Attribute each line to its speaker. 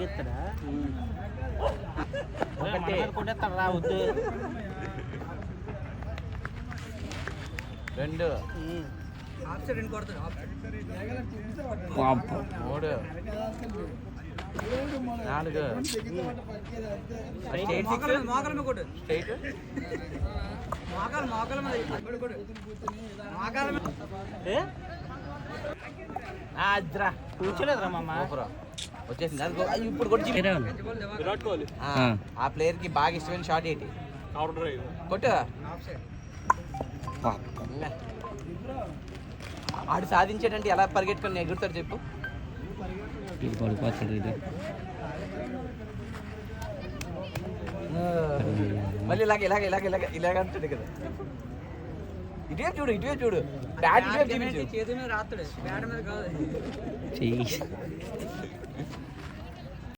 Speaker 1: ఇస్తాడా కొట్టేస్తాడు రా వద్దు 2 3 4 కూర్చోలేదురా మామ వచ్చేసింది ఇప్పుడు కొట్టి విరాట్ కోహ్లీ ఆ ప్లేయర్ కి బాగా ఇష్టమైన షాట్ ఏంటి కొట్టు ఆడు సాధించేటంటే ఎలా పరిగెట్టుకుని ఎగురుతాడు చెప్పు మళ్ళీ ఇలాగ అంటుంది కదా ఇటువైపు చూడు బ్యాట్ ఇటువైపు చూపించు.